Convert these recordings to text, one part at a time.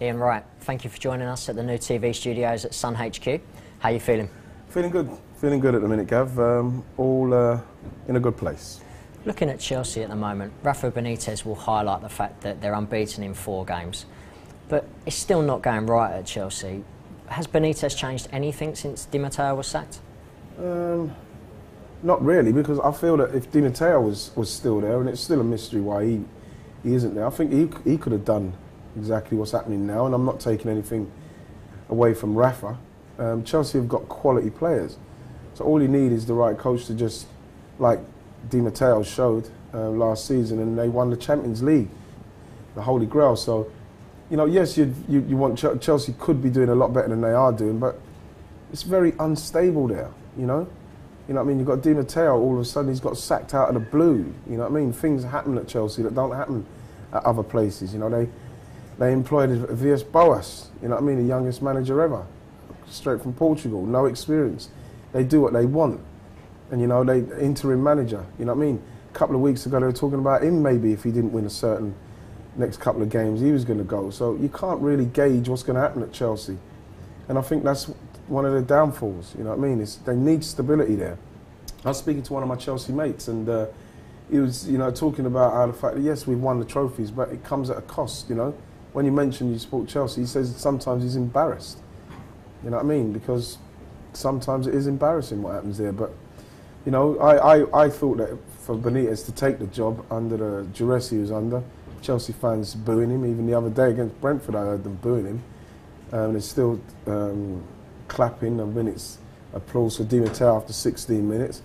Ian Wright, thank you for joining us at the new TV studios at Sun HQ. How are you feeling? Feeling good. Feeling good at the minute, Gav. All in a good place. Looking at Chelsea at the moment, Rafa Benitez will highlight the fact that they're unbeaten in 4 games. But it's still not going right at Chelsea. Has Benitez changed anything since Di Matteo was sacked? Not really, because I feel that if Di Matteo was still there, and it's still a mystery why he isn't there, I think he could have done exactly what's happening now, and I'm not taking anything away from Rafa. Chelsea have got quality players, so all you need is the right coach to just, like Di Matteo showed last season, and they won the Champions League, the Holy Grail. So, you know, yes, you want Chelsea could be doing a lot better than they are doing, but it's very unstable there, you know. You know what I mean? You've got Di Matteo, all of a sudden he's got sacked out of the blue. You know what I mean? Things happen at Chelsea that don't happen at other places. You know, they employed Villas Boas, you know what I mean, the youngest manager ever, straight from Portugal, no experience. They do what they want. And, you know, they interim manager, you know what I mean? A couple of weeks ago they were talking about him maybe if he didn't win a certain next couple of games, he was going to go. So you can't really gauge what's going to happen at Chelsea. And I think that's one of the downfalls, you know what I mean? They need stability there. I was speaking to one of my Chelsea mates, and he was, you know, talking about how the fact that, yes, we've won the trophies, but it comes at a cost, you know? When you mention you support Chelsea, he says sometimes he's embarrassed, you know what I mean? Because sometimes it is embarrassing what happens there, but, you know, I thought that for Benitez to take the job under the duress he was under, Chelsea fans booing him, even the other day against Brentford I heard them booing him, and it's still clapping, I mean, it's applause for Di Matteo after 16 minutes.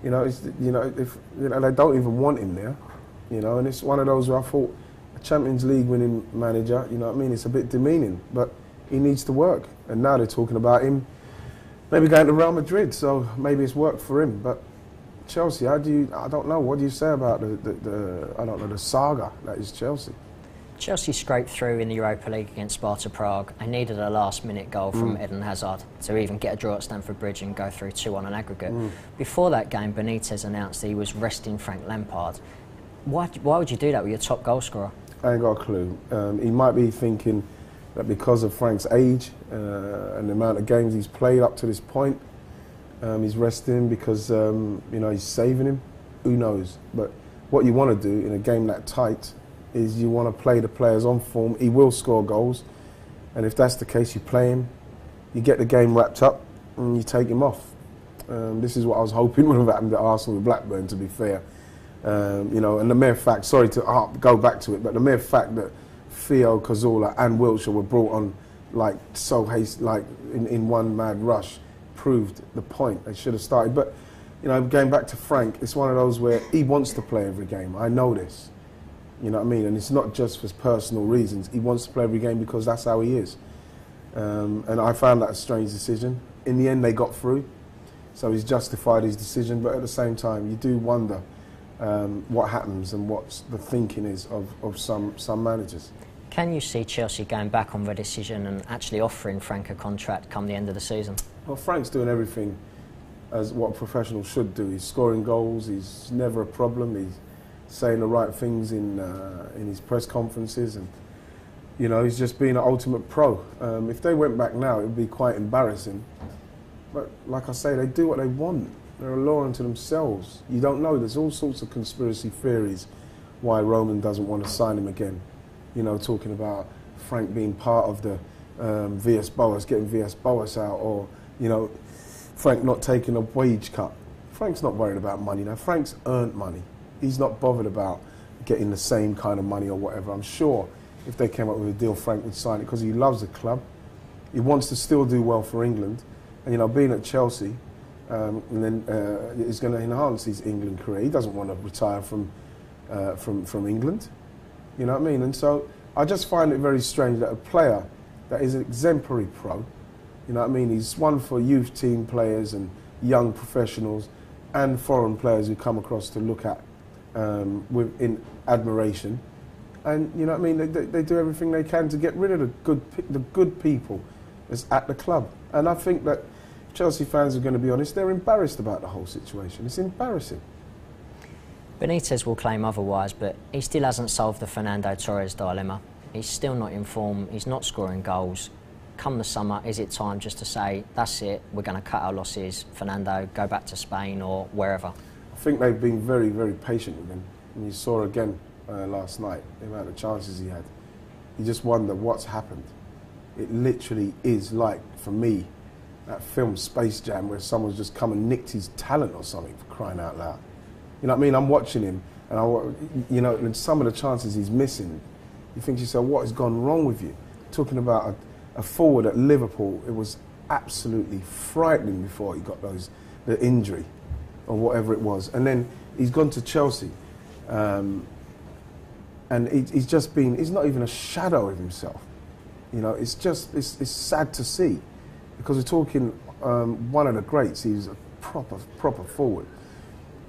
You know, if they don't even want him there, you know, and it's one of those where I thought a Champions League winning manager, you know what I mean, it's a bit demeaning, but he needs to work. And now they're talking about him maybe going to Real Madrid, so maybe it's worked for him. But Chelsea, I don't know, what do you say about the saga that is Chelsea? Chelsea scraped through in the Europa League against Sparta Prague. They needed a last-minute goal from Eden Hazard to even get a draw at Stamford Bridge and go through 2 on an aggregate. Before that game, Benitez announced that he was resting Frank Lampard. Why would you do that with your top goal scorer? I ain't got a clue. He might be thinking that because of Frank's age and the amount of games he's played up to this point, he's resting because you know, he's saving him. Who knows? But what you want to do in a game that tight is you want to play the players on form. He will score goals, and if that's the case, you play him, you get the game wrapped up, and you take him off. This is what I was hoping would have happened at Arsenal with Blackburn, to be fair. You know, and the mere fact, sorry to go back to it, but the mere fact that Theo, Cazorla and Wilshere were brought on like in one mad rush proved the point. They should have started. But, you know, going back to Frank, it's one of those where he wants to play every game. I know this. You know what I mean? And it's not just for personal reasons. He wants to play every game because that's how he is. And I found that a strange decision. In the end, they got through. So he's justified his decision. But at the same time, you do wonder what happens and what the thinking is of some managers. Can you see Chelsea going back on their decision and actually offering Frank a contract come the end of the season? Well, Frank's doing everything as what a professional should do. He's scoring goals. He's never a problem. He's saying the right things in his press conferences, and, you know, he's just being an ultimate pro. If they went back now, it would be quite embarrassing. But like I say, they do what they want. They're a law unto themselves. You don't know. There's all sorts of conspiracy theories why Roman doesn't want to sign him again. You know, talking about Frank being part of the Villas Boas, getting Villas Boas out, or, you know, Frank not taking a wage cut. Frank's not worried about money now. Frank's earned money. He's not bothered about getting the same kind of money or whatever. I'm sure if they came up with a deal, Frank would sign it because he loves the club. He wants to still do well for England. And, you know, being at Chelsea, and then it's going to enhance his England career. He doesn't want to retire from England. You know what I mean? And so I just find it very strange that a player that is an exemplary pro, you know what I mean, he's one for youth team players and young professionals and foreign players who come across to look at in admiration, and, you know what I mean, they do everything they can to get rid of the good people that's at the club. And I think that if Chelsea fans are going to be honest, they're embarrassed about the whole situation. It's embarrassing. Benitez will claim otherwise, but he still hasn't solved the Fernando Torres dilemma. He's still not in form. He's not scoring goals. Come the summer, is it time just to say, that's it, we're going to cut our losses, Fernando, go back to Spain or wherever? I think they've been very, very patient with him. And you saw again last night, the amount of chances he had. You just wonder what's happened. It literally is like, for me, that film Space Jam where someone's just come and nicked his talent or something, for crying out loud. You know what I mean? I'm watching him, and and some of the chances he's missing, you think to yourself, what has gone wrong with you? Talking about a forward at Liverpool, it was absolutely frightening before he got the injury or whatever it was. And then he's gone to Chelsea, and he's not even a shadow of himself. You know, it's sad to see, because we're talking one of the greats. He's a proper forward.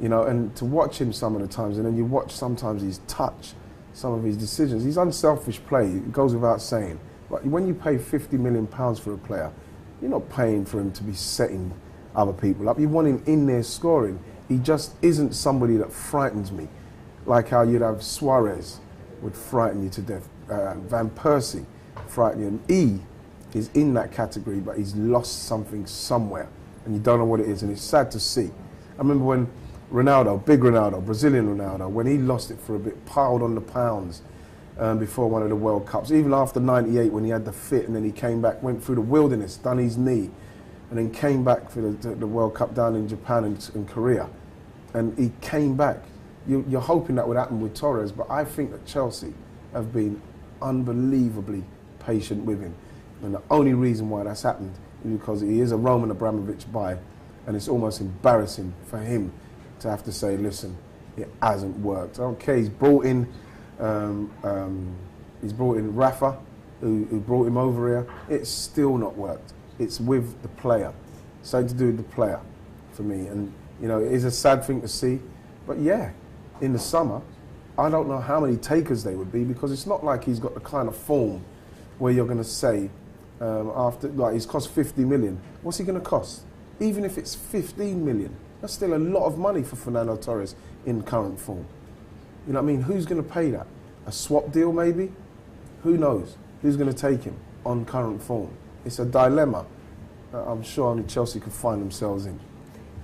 You know, and to watch him some of the times, and then you watch sometimes his touch, some of his decisions. He's unselfish play, it goes without saying. But when you pay £50 million for a player, you're not paying for him to be setting other people up. You want him in there scoring. He just isn't somebody that frightens me, like how you'd have Suarez would frighten you to death. Van Persie frighten you. And he is in that category, but he's lost something somewhere, and you don't know what it is, and it's sad to see. I remember when Ronaldo, big Ronaldo, Brazilian Ronaldo, when he lost it for a bit, piled on the pounds before one of the World Cups. Even after '98, when he had the fit, and then he came back, went through the wilderness, done his knee, and then came back for the World Cup down in Japan and Korea. And he came back. You're hoping that would happen with Torres, but I think that Chelsea have been unbelievably patient with him. And the only reason why that's happened is because he is a Roman Abramovich buy, and it's almost embarrassing for him to have to say, listen, it hasn't worked. Okay, he's brought in Rafa, who brought him over here. It's still not worked. It's with the player. Something to do with the player for me. And, you know, it is a sad thing to see. But yeah, in the summer, I don't know how many takers they would be, because it's not like he's got the kind of form where you're going to say, after, like, he's cost 50 million. What's he going to cost? Even if it's 15 million, that's still a lot of money for Fernando Torres in current form. You know what I mean? Who's going to pay that? A swap deal maybe? Who knows? Who's going to take him on current form? It's a dilemma I'm sure only Chelsea could find themselves in.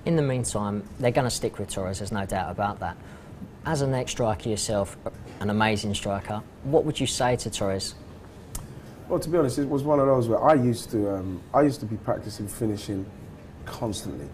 In the meantime, they're going to stick with Torres, there's no doubt about that. As an ex-striker yourself, an amazing striker, what would you say to Torres? Well, to be honest, it was one of those where I used to be practicing finishing constantly,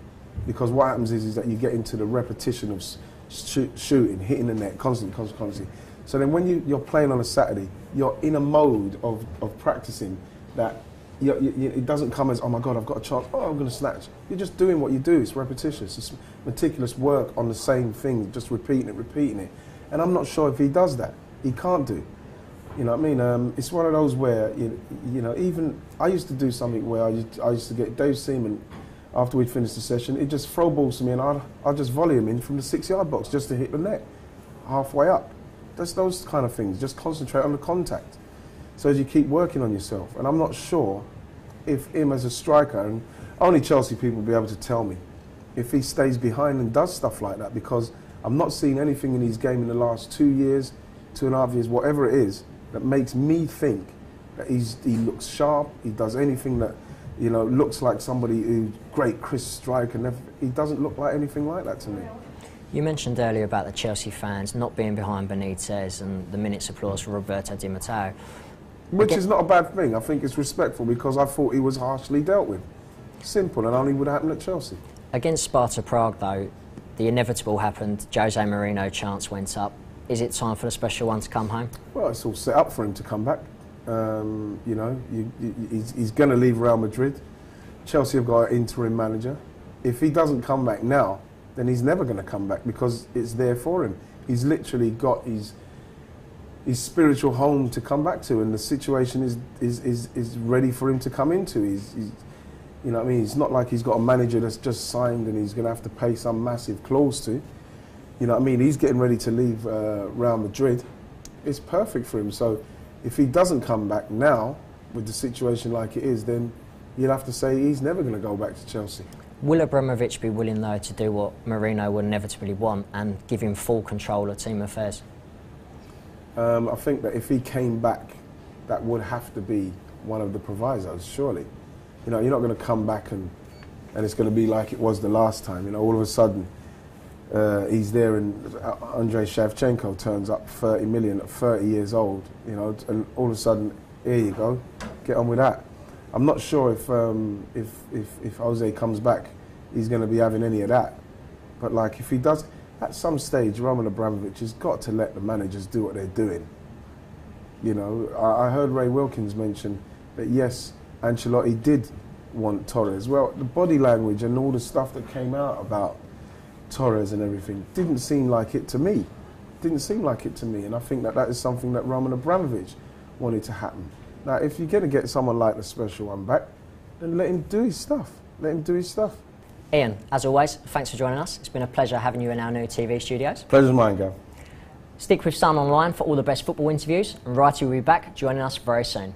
because what happens is that you get into the repetition of shooting, hitting the net constantly. So then when you're playing on a Saturday, you're in a mode of practicing that it doesn't come as, oh my God, I've got a chance, oh, I'm going to snatch. You're just doing what you do. It's repetitious. It's meticulous work on the same thing, just repeating it. And I'm not sure if he does that. He can't do. You know what I mean? It's one of those where, you know, even I used to do something where I used to get Dave Seaman, after we'd finished the session, he'd just throw balls to me and I'd just volley him in from the 6-yard box just to hit the net, halfway up. That's those kind of things. Just concentrate on the contact. So as you keep working on yourself. And I'm not sure if him as a striker, and only Chelsea people will be able to tell me, if he stays behind and does stuff like that, because I'm not seeing anything in his game in the last 2 years, 2.5 years, whatever it is, that makes me think that he looks sharp, he does anything that, you know, looks like somebody who's great, crisp strike, and he doesn't look like anything like that to me. You mentioned earlier about the Chelsea fans not being behind Benitez and the minute's applause for Roberto Di Matteo. Which is not a bad thing. I think it's respectful, because I thought he was harshly dealt with. Simple, and only would happen at Chelsea. Against Sparta Prague, though, the inevitable happened. Jose Mourinho chance went up. Is it time for the special one to come home? Well, it's all set up for him to come back. You know, he's going to leave Real Madrid. Chelsea have got an interim manager. If he doesn't come back now, then he's never going to come back, because it's there for him. He's literally got his spiritual home to come back to, and the situation is ready for him to come into. He's you know what I mean? It's not like he's got a manager that's just signed and he's going to have to pay some massive clause to. You know what I mean? He's getting ready to leave Real Madrid. It's perfect for him. So if he doesn't come back now, with the situation like it is, then you'll have to say he's never going to go back to Chelsea. Will Abramovich be willing, though, to do what Mourinho would inevitably want and give him full control of team affairs? I think that if he came back that would have to be one of the provisos, surely. You know, you're not going to come back and it's going to be like it was the last time. You know, all of a sudden he's there and Andrei Shevchenko turns up 30 million at 30 years old, you know, and all of a sudden, here you go, get on with that. I'm not sure if Jose comes back, he's going to be having any of that. But like, if he does, at some stage, Roman Abramovich has got to let the managers do what they're doing. You know, I heard Ray Wilkins mention that yes, Ancelotti did want Torres. Well, the body language and all the stuff that came out about Torres and everything didn't seem like it to me. Didn't seem like it to me, and I think that is something that Roman Abramovich wanted to happen. Now, if you're going to get someone like the special one back, then let him do his stuff. Let him do his stuff. Ian, as always, thanks for joining us. It's been a pleasure having you in our new TV studios. Pleasure's mine, Gav. Stick with Sun Online for all the best football interviews, and Wrighty will be back joining us very soon.